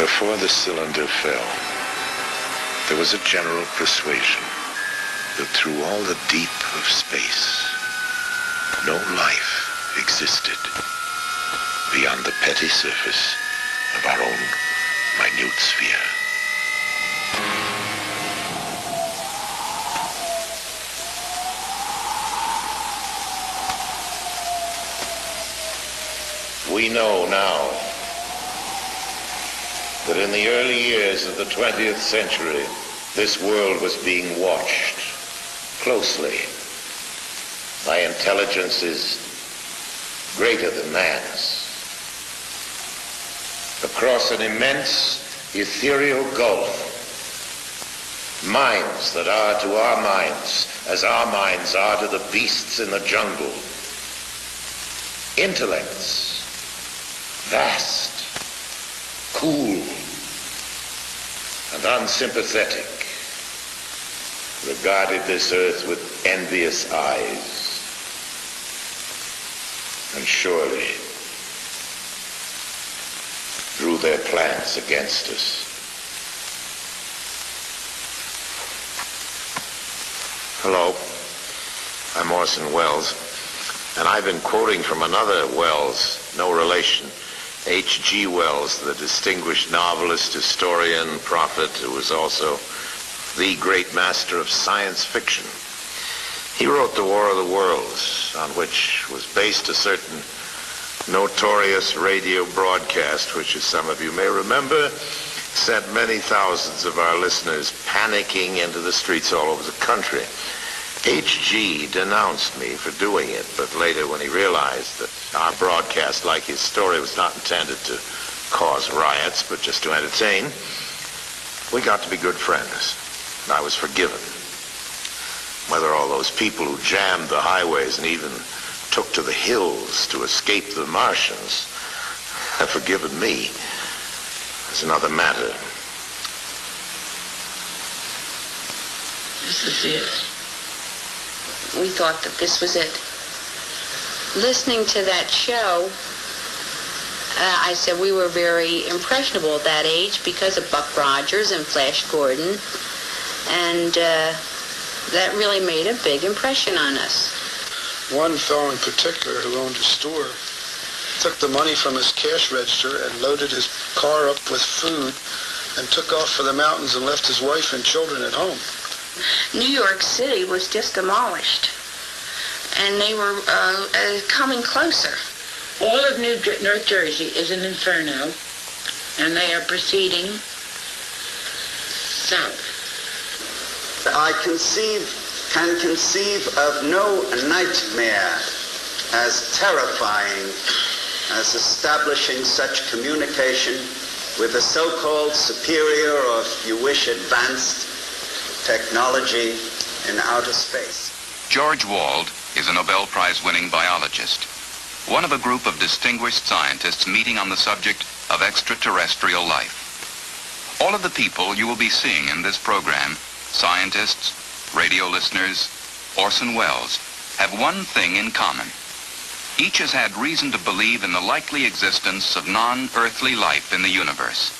Before the cylinder fell, there was a general persuasion that through all the deep of space, no life existed beyond the petty surface of our own minute sphere. We know now that in the early years of the 20th century, this world was being watched closely by intelligences greater than man's. Across an immense ethereal gulf, minds that are to our minds as our minds are to the beasts in the jungle. Intellects, vast, cool, and unsympathetic, regarded this earth with envious eyes, and surely drew their plans against us. Hello, I'm Orson Welles, and I've been quoting from another Welles, no relation, H.G. Wells, the distinguished novelist, historian, prophet, who was also the great master of science fiction. He wrote The War of the Worlds, on which was based a certain notorious radio broadcast, which, as some of you may remember, sent many thousands of our listeners panicking into the streets all over the country. H.G. denounced me for doing it, but later when he realized that our broadcast, like his story, was not intended to cause riots, but just to entertain, we got to be good friends, and I was forgiven. Whether all those people who jammed the highways and even took to the hills to escape the Martians have forgiven me is another matter. This is it. We thought that this was it. Listening to that show, I said we were very impressionable at that age because of Buck Rogers and Flash Gordon, and that really made a big impression on us. One fellow in particular who owned a store took the money from his cash register and loaded his car up with food and took off for the mountains and left his wife and children at home. New York City was just demolished, and they were coming closer. All of North Jersey is an inferno, and they are proceeding south. I can conceive of no nightmare as terrifying as establishing such communication with the so-called superior, or if you wish, advanced technology in outer space. George Wald is a Nobel Prize-winning biologist, one of a group of distinguished scientists meeting on the subject of extraterrestrial life. All of the people you will be seeing in this program, scientists, radio listeners, Orson Welles, have one thing in common. Each has had reason to believe in the likely existence of non-earthly life in the universe.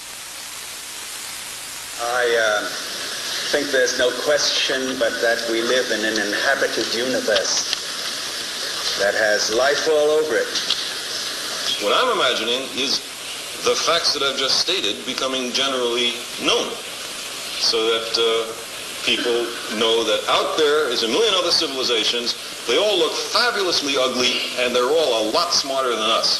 I think there's no question but that we live in an inhabited universe that has life all over it. What I'm imagining is the facts that I've just stated becoming generally known, so that people know that out there is a million other civilizations. They all look fabulously ugly, and they're all a lot smarter than us.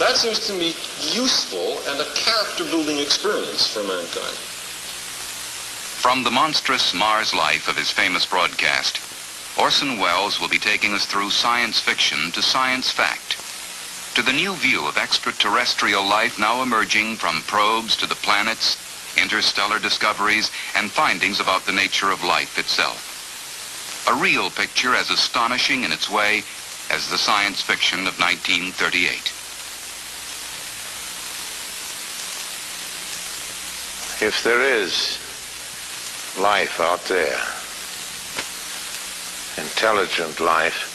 That seems to me useful and a character-building experience for mankind. From the monstrous Mars life of his famous broadcast, Orson Welles will be taking us through science fiction to science fact, to the new view of extraterrestrial life now emerging from probes to the planets, interstellar discoveries, and findings about the nature of life itself. A real picture as astonishing in its way as the science fiction of 1938. If there is life out there, intelligent life,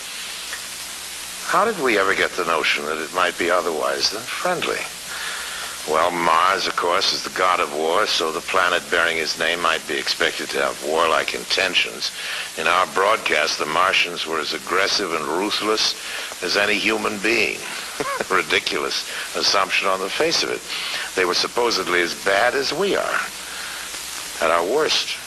how did we ever get the notion that it might be otherwise than friendly? Well, Mars, of course, is the god of war, so the planet bearing his name might be expected to have warlike intentions. In our broadcast, the Martians were as aggressive and ruthless as any human being. Ridiculous assumption on the face of it. They were supposedly as bad as we are, at our worst,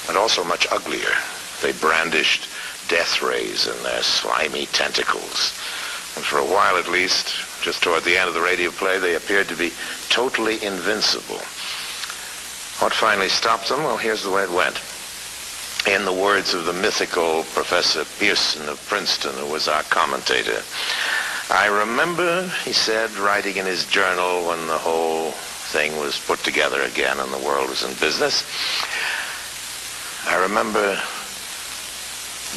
and also much uglier. They brandished death rays in their slimy tentacles. And for a while at least, just toward the end of the radio play, they appeared to be totally invincible. What finally stopped them? Well, here's the way it went. In the words of the mythical Professor Pearson of Princeton, who was our commentator, I remember, he said, writing in his journal when the whole thing was put together again and the world was in business, I remember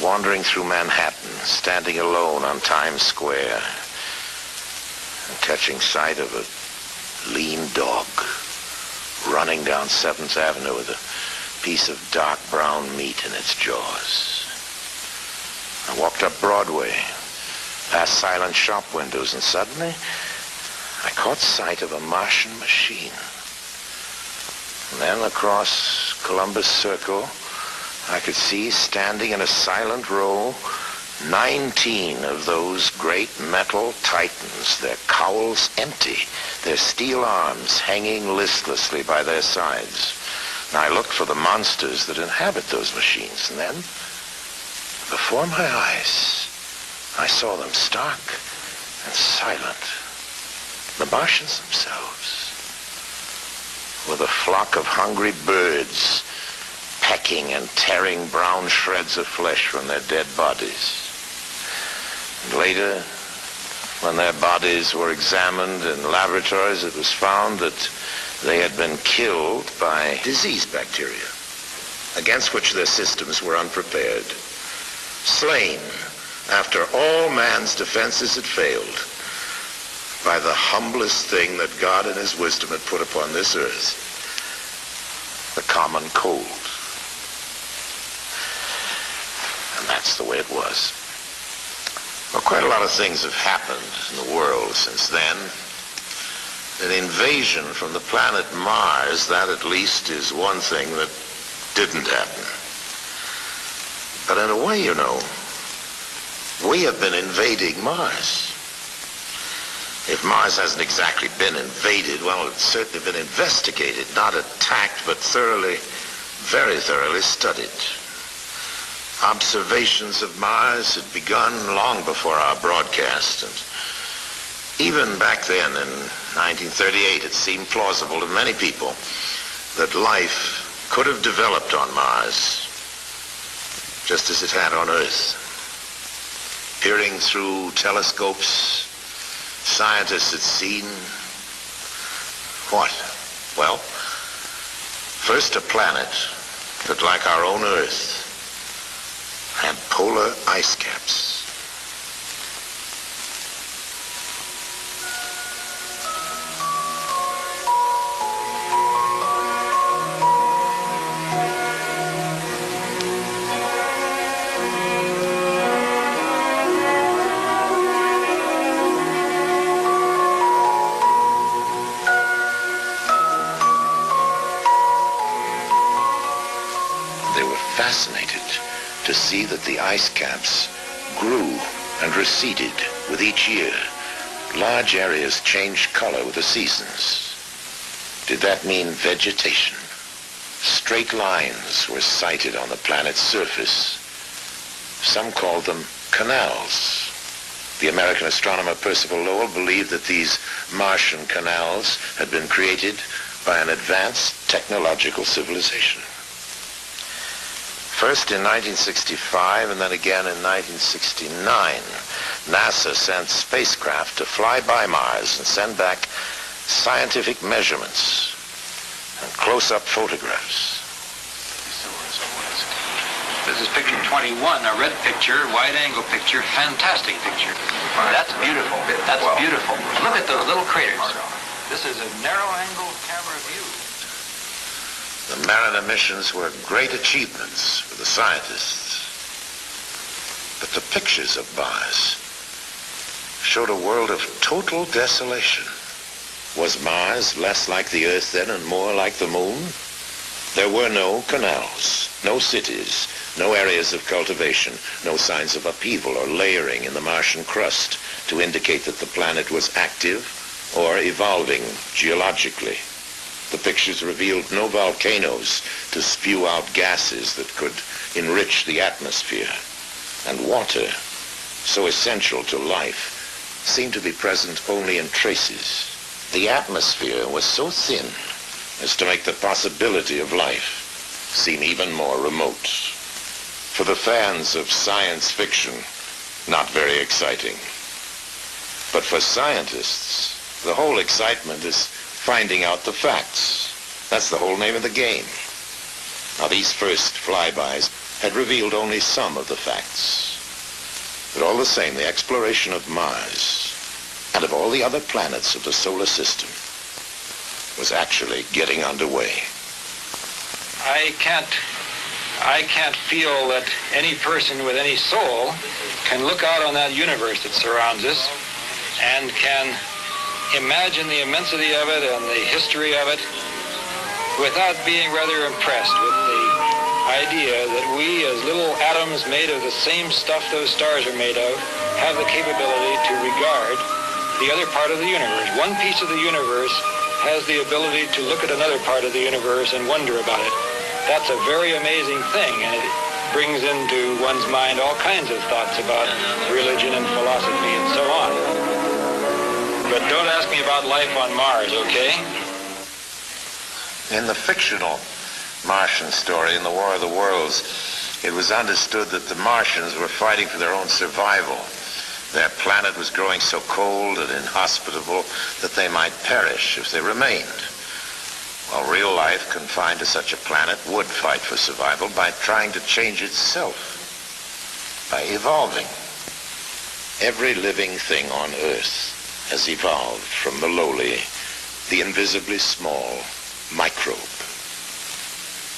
wandering through Manhattan, standing alone on Times Square, and catching sight of a lean dog running down 7th Avenue with a piece of dark brown meat in its jaws. I walked up Broadway, past silent shop windows, and suddenly I caught sight of a Martian machine. And then across Columbus Circle, I could see, standing in a silent row, 19 of those great metal titans, their cowls empty, their steel arms hanging listlessly by their sides. And I looked for the monsters that inhabit those machines, and then, before my eyes, I saw them stark and silent. The Martians themselves, with a flock of hungry birds pecking and tearing brown shreds of flesh from their dead bodies. And later, when their bodies were examined in laboratories, it was found that they had been killed by disease bacteria, against which their systems were unprepared. Slain after all man's defenses had failed by the humblest thing that God in his wisdom had put upon this earth, the common cold. And that's the way it was. Well, quite a lot of things have happened in the world since then. An invasion from the planet Mars, that at least is one thing that didn't happen. But in a way, you know, we have been invading Mars. If Mars hasn't exactly been invaded, well, it's certainly been investigated, not attacked, but thoroughly, very thoroughly studied. Observations of Mars had begun long before our broadcast, and even back then in 1938, it seemed plausible to many people that life could have developed on Mars just as it had on Earth. Peering through telescopes, scientists had seen what? Well, first a planet that, like our own Earth, had polar ice caps. They were fascinated to see that the ice caps grew and receded with each year. Large areas changed color with the seasons. Did that mean vegetation? Straight lines were sighted on the planet's surface. Some called them canals. The American astronomer Percival Lowell believed that these Martian canals had been created by an advanced technological civilization. First in 1965 and then again in 1969, NASA sent spacecraft to fly by Mars and send back scientific measurements and close-up photographs. This is picture 21, a red picture, wide-angle picture, fantastic picture. That's beautiful. That's beautiful. Look at those little craters. This is a narrow-angle camera view. The Mariner missions were great achievements for the scientists. But the pictures of Mars showed a world of total desolation, Was Mars less like the Earth then and more like the Moon? There were no canals, no cities, no areas of cultivation, no signs of upheaval or layering in the Martian crust to indicate that the planet was active or evolving geologically. The pictures revealed no volcanoes to spew out gases that could enrich the atmosphere. And water, so essential to life, seemed to be present only in traces. The atmosphere was so thin as to make the possibility of life seem even more remote. For the fans of science fiction, not very exciting. But for scientists, the whole excitement is finding out the facts. That's the whole name of the game. Now, these first flybys had revealed only some of the facts. But all the same, the exploration of Mars and of all the other planets of the solar system was actually getting underway. I can't feel that any person with any soul can look out on that universe that surrounds us and can imagine the immensity of it and the history of it without being rather impressed with the idea that we, as little atoms made of the same stuff those stars are made of, have the capability to regard the other part of the universe. One piece of the universe has the ability to look at another part of the universe and wonder about it. That's a very amazing thing, and it brings into one's mind all kinds of thoughts about religion and philosophy and so on. But don't ask me about life on Mars, okay? In the fictional Martian story, in the War of the Worlds, it was understood that the Martians were fighting for their own survival. Their planet was growing so cold and inhospitable that they might perish if they remained. While real life confined to such a planet would fight for survival by trying to change itself, by evolving. Every living thing on Earth has evolved from the lowly, the invisibly small microbe.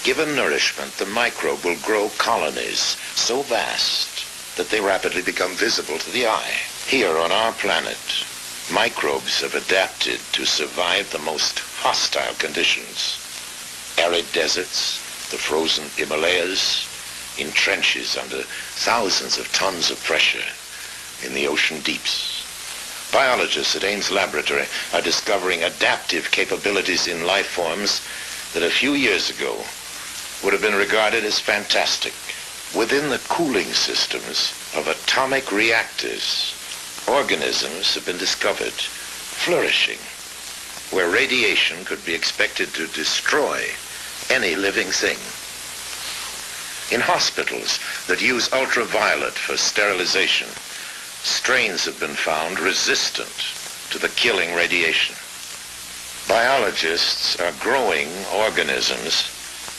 Given nourishment, the microbe will grow colonies so vast that they rapidly become visible to the eye. Here on our planet, microbes have adapted to survive the most hostile conditions. Arid deserts, the frozen Himalayas, in trenches under thousands of tons of pressure in the ocean deeps. Biologists at Ames Laboratory are discovering adaptive capabilities in life forms that a few years ago would have been regarded as fantastic. Within the cooling systems of atomic reactors, organisms have been discovered flourishing, where radiation could be expected to destroy any living thing. In hospitals that use ultraviolet for sterilization, strains have been found resistant to the killing radiation. Biologists are growing organisms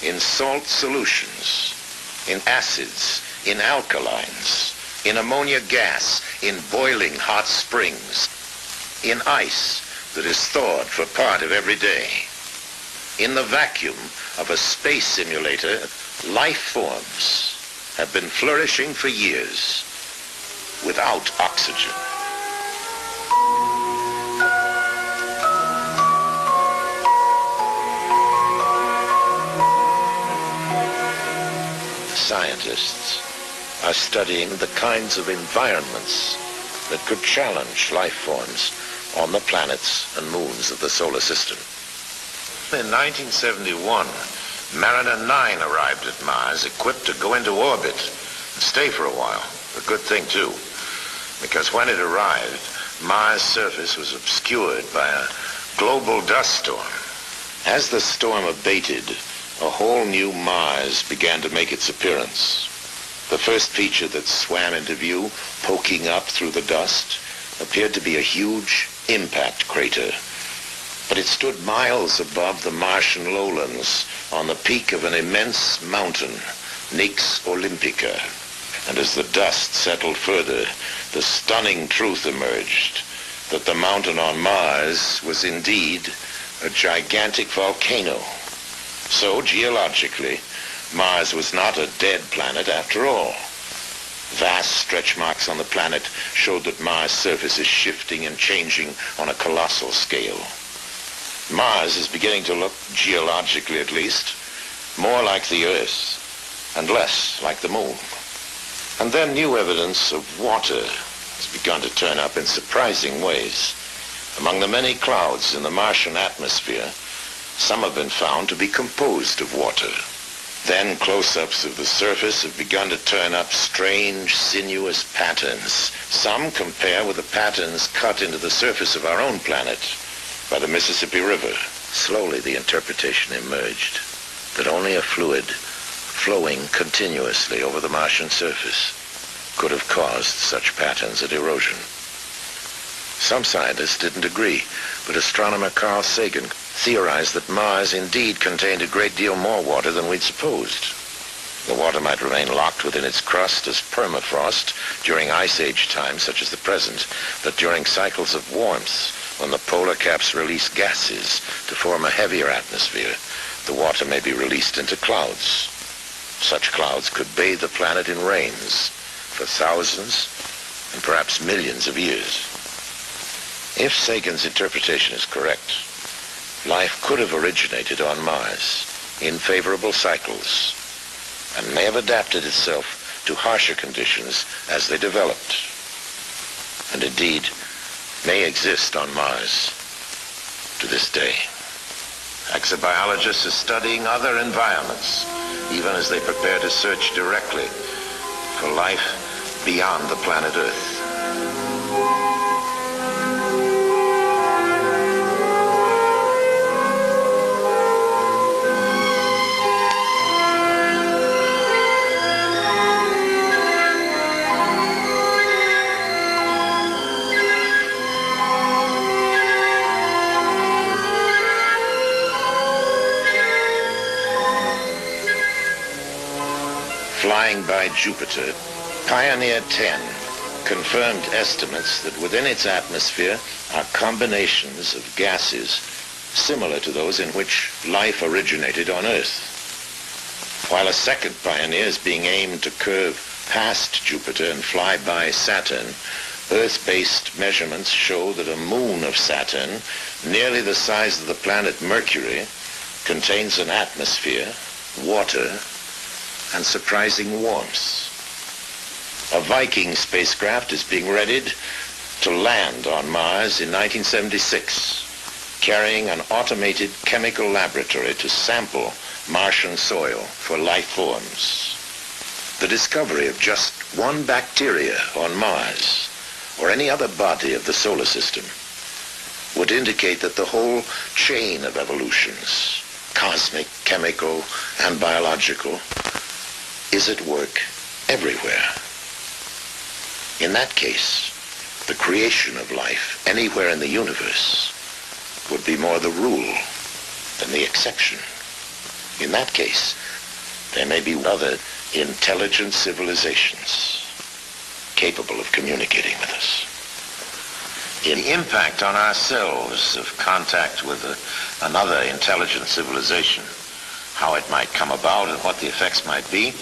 in salt solutions, in acids, in alkalines, in ammonia gas, in boiling hot springs, in ice that is thawed for part of every day. In the vacuum of a space simulator, life forms have been flourishing for years without oxygen. Scientists are studying the kinds of environments that could challenge life forms on the planets and moons of the solar system. In 1971, Mariner 9 arrived at Mars, equipped to go into orbit and stay for a while. A good thing, too, because when it arrived, Mars' surface was obscured by a global dust storm. As the storm abated, a whole new Mars began to make its appearance. The first feature that swam into view, poking up through the dust, appeared to be a huge impact crater. But it stood miles above the Martian lowlands on the peak of an immense mountain, Nix Olympica. And as the dust settled further, the stunning truth emerged that the mountain on Mars was indeed a gigantic volcano. So, geologically, Mars was not a dead planet after all. Vast stretch marks on the planet showed that Mars' surface is shifting and changing on a colossal scale. Mars is beginning to look, geologically at least, more like the Earth and less like the Moon. And then new evidence of water has begun to turn up in surprising ways. Among the many clouds in the Martian atmosphere, some have been found to be composed of water. Then close-ups of the surface have begun to turn up strange, sinuous patterns. Some compare with the patterns cut into the surface of our own planet by the Mississippi River. Slowly the interpretation emerged that only a fluid flowing continuously over the Martian surface could have caused such patterns of erosion. Some scientists didn't agree, but astronomer Carl Sagan theorized that Mars indeed contained a great deal more water than we'd supposed. The water might remain locked within its crust as permafrost during ice age times such as the present, but during cycles of warmth, when the polar caps release gases to form a heavier atmosphere, the water may be released into clouds. Such clouds could bathe the planet in rains for thousands and perhaps millions of years. If Sagan's interpretation is correct, life could have originated on Mars in favorable cycles and may have adapted itself to harsher conditions as they developed, and indeed may exist on Mars to this day. Exobiologists are studying other environments, even as they prepare to search directly for life beyond the planet Earth. Flying by Jupiter, Pioneer 10 confirmed estimates that within its atmosphere are combinations of gases similar to those in which life originated on Earth. While a second Pioneer is being aimed to curve past Jupiter and fly by Saturn, Earth-based measurements show that a moon of Saturn, nearly the size of the planet Mercury, contains an atmosphere, water, and surprising warmth. A Viking spacecraft is being readied to land on Mars in 1976, carrying an automated chemical laboratory to sample Martian soil for life forms. The discovery of just one bacteria on Mars, or any other body of the solar system, would indicate that the whole chain of evolutions, cosmic, chemical, and biological, is at work everywhere. In that case, the creation of life anywhere in the universe would be more the rule than the exception. In that case, there may be other intelligent civilizations capable of communicating with us. In the impact on ourselves of contact with another intelligent civilization, how it might come about and what the effects might be,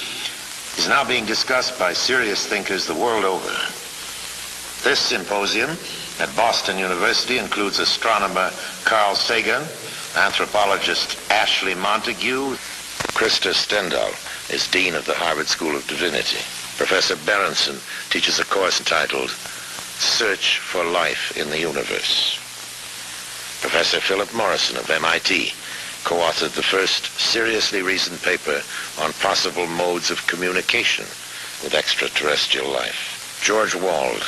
is now being discussed by serious thinkers the world over. This symposium at Boston University includes astronomer Carl Sagan, anthropologist Ashley Montague. Krista Stendhal is Dean of the Harvard School of Divinity. Professor Berenson teaches a course entitled Search for Life in the Universe. Professor Philip Morrison of MIT co-authored the first seriously reasoned paper on possible modes of communication with extraterrestrial life. George Wald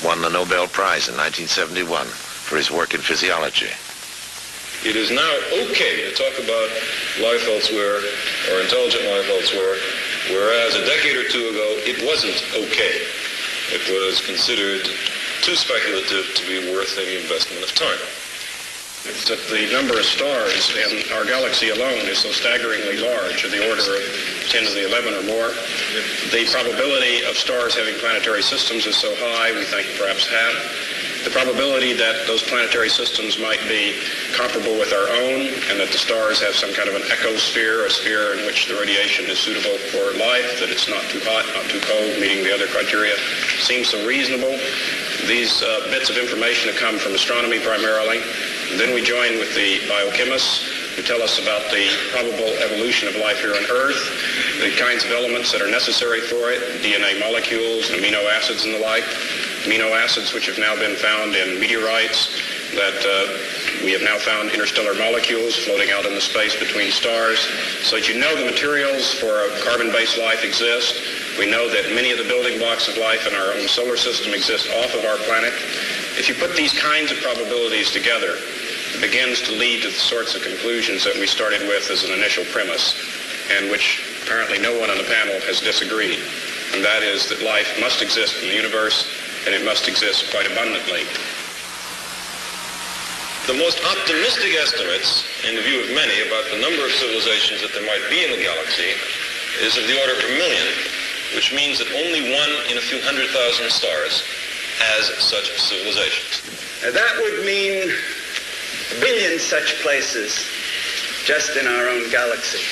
won the Nobel Prize in 1971 for his work in physiology. It is now okay to talk about life elsewhere or intelligent life elsewhere, whereas a decade or two ago it wasn't okay. It was considered too speculative to be worth any investment of time. It's that the number of stars in our galaxy alone is so staggeringly large, of the order of 10 to the 11 or more. The probability of stars having planetary systems is so high, we think perhaps half. The probability that those planetary systems might be comparable with our own, and that the stars have some kind of an ecosphere, a sphere in which the radiation is suitable for life, that it's not too hot, not too cold, meeting the other criteria, seems so reasonable. These bits of information have come from astronomy primarily. And then we join with the biochemists who tell us about the probable evolution of life here on Earth, the kinds of elements that are necessary for it, DNA molecules, and amino acids and the like. Amino acids which have now been found in meteorites, that we have now found interstellar molecules floating out in the space between stars, so that you know the materials for a carbon-based life exist. We know that many of the building blocks of life in our own solar system exist off of our planet. If you put these kinds of probabilities together, it begins to lead to the sorts of conclusions that we started with as an initial premise, and which apparently no one on the panel has disagreed. And that is that life must exist in the universe, and it must exist quite abundantly. The most optimistic estimates, in the view of many, about the number of civilizations that there might be in the galaxy is of the order of 1 million, which means that only one in a few 100,000 stars has such civilizations. That would mean a billion such places just in our own galaxy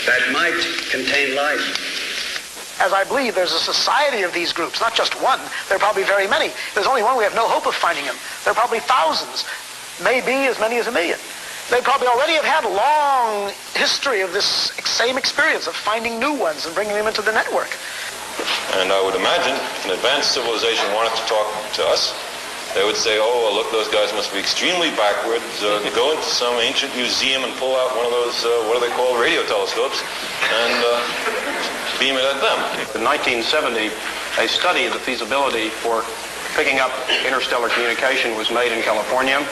that might contain life. As I believe there's a society of these groups, not just one. There are probably very many. There's only one. We have no hope of finding them. There are probably thousands, maybe as many as 1 million. They probably already have had a long history of this same experience of finding new ones and bringing them into the network. And I would imagine if an advanced civilization wanted to talk to us, they would say, oh, well, look, those guys must be extremely backwards. Go into some ancient museum and pull out one of those, what are they called, radio telescopes, and beam it at them. In 1970, a study of the feasibility for picking up interstellar communication was made in California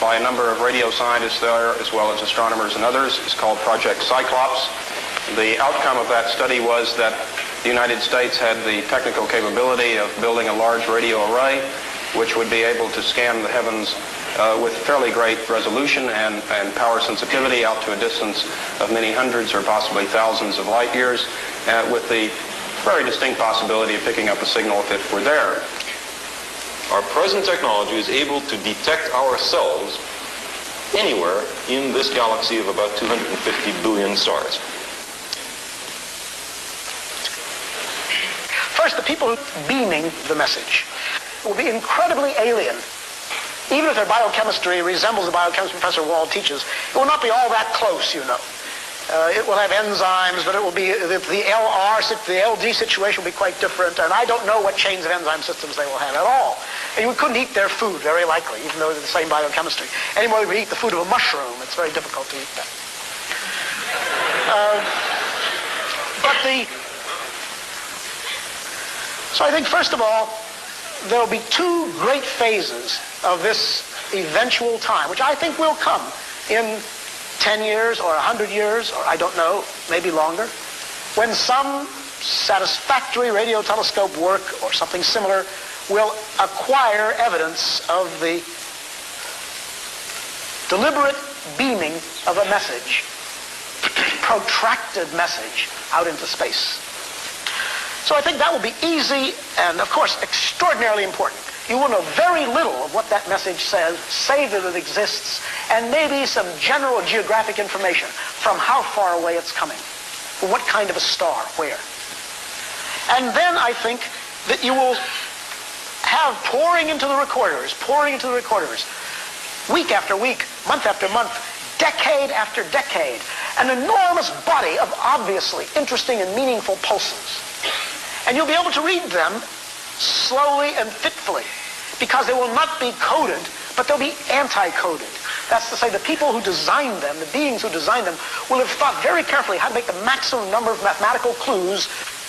by a number of radio scientists there, as well as astronomers and others. It's called Project Cyclops. The outcome of that study was that the United States had the technical capability of building a large radio array, which would be able to scan the heavens with fairly great resolution and power sensitivity out to a distance of many hundreds or possibly thousands of light years, with the very distinct possibility of picking up a signal if it were there. Our present technology is able to detect ourselves anywhere in this galaxy of about 250 billion stars. First, the people beaming the message will be incredibly alien. Even if their biochemistry resembles the biochemistry Professor Wald teaches, it will not be all that close, you know. It will have enzymes, but it will be, the LD situation will be quite different, and I don't know what chains of enzyme systems they will have at all. And you couldn't eat their food, very likely, even though they're the same biochemistry. Any more than we eat the food of a mushroom. It's very difficult to eat that. So I think, first of all, there will be two great phases of this eventual time, which I think will come in 10 years or 100 years, or I don't know, maybe longer, when some satisfactory radio telescope work or something similar will acquire evidence of the deliberate beaming of a message, protracted message out into space. So I think that will be easy and, of course, extraordinarily important. You will know very little of what that message says, save that it exists, and maybe some general geographic information from how far away it's coming, from what kind of a star, where. And then I think that you will have pouring into the recorders, week after week, month after month, decade after decade, an enormous body of obviously interesting and meaningful pulses. And you'll be able to read them slowly and fitfully, because they will not be coded, but they'll be anti-coded. That's to say, the people who designed them, the beings who designed them, will have thought very carefully how to make the maximum number of mathematical clues.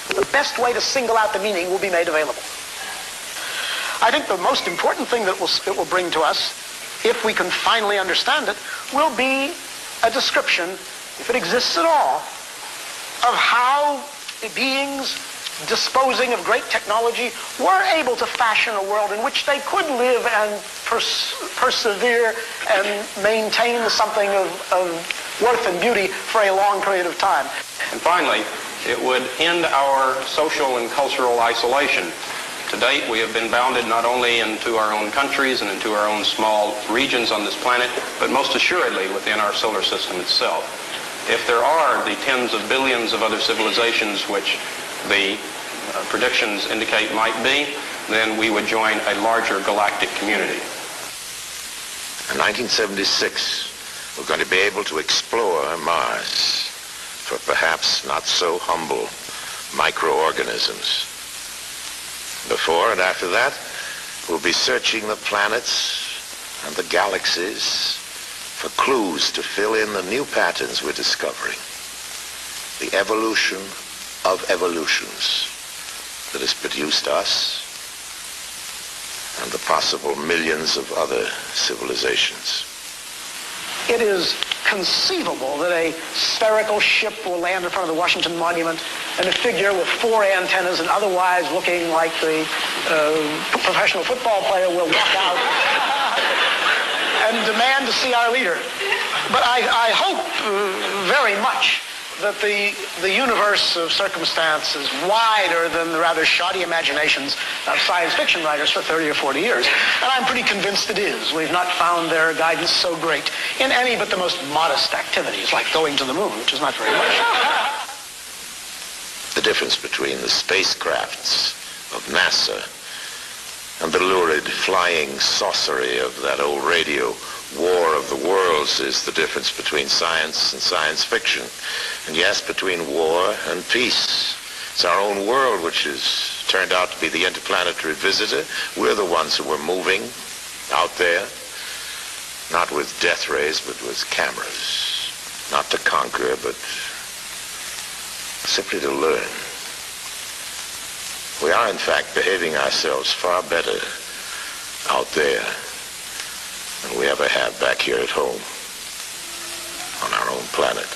The best way to single out the meaning will be made available. I think the most important thing that it will bring to us, if we can finally understand it, will be a description, if it exists at all, of how beings disposing of great technology were able to fashion a world in which they could live and persevere and maintain something of worth and beauty for a long period of time. And finally, it would end our social and cultural isolation. To date, we have been bounded not only into our own countries and into our own small regions on this planet, but most assuredly within our solar system itself. If there are the tens of billions of other civilizations which the predictions indicate might be, then we would join a larger galactic community. In 1976, we're going to be able to explore Mars for perhaps not so humble microorganisms. Before and after that, we'll be searching the planets and the galaxies for clues to fill in the new patterns we're discovering. The evolution of evolutions that has produced us and the possible millions of other civilizations. It is conceivable that a spherical ship will land in front of the Washington Monument and a figure with 4 antennas and otherwise looking like the professional football player will walk out and demand to see our leader. But I hope very much that the universe of circumstance is wider than the rather shoddy imaginations of science fiction writers for 30 or 40 years. And I'm pretty convinced it is. We've not found their guidance so great in any but the most modest activities, like going to the moon, which is not very much. The difference between the spacecrafts of NASA and the lurid flying saucery of that old radio War of the Worlds is the difference between science and science fiction. And yes, between war and peace. It's our own world which has turned out to be the interplanetary visitor. We're the ones who are moving out there, not with death rays, but with cameras. Not to conquer, but simply to learn. We are, in fact, behaving ourselves far better out there than we ever have back here at home on our own planet.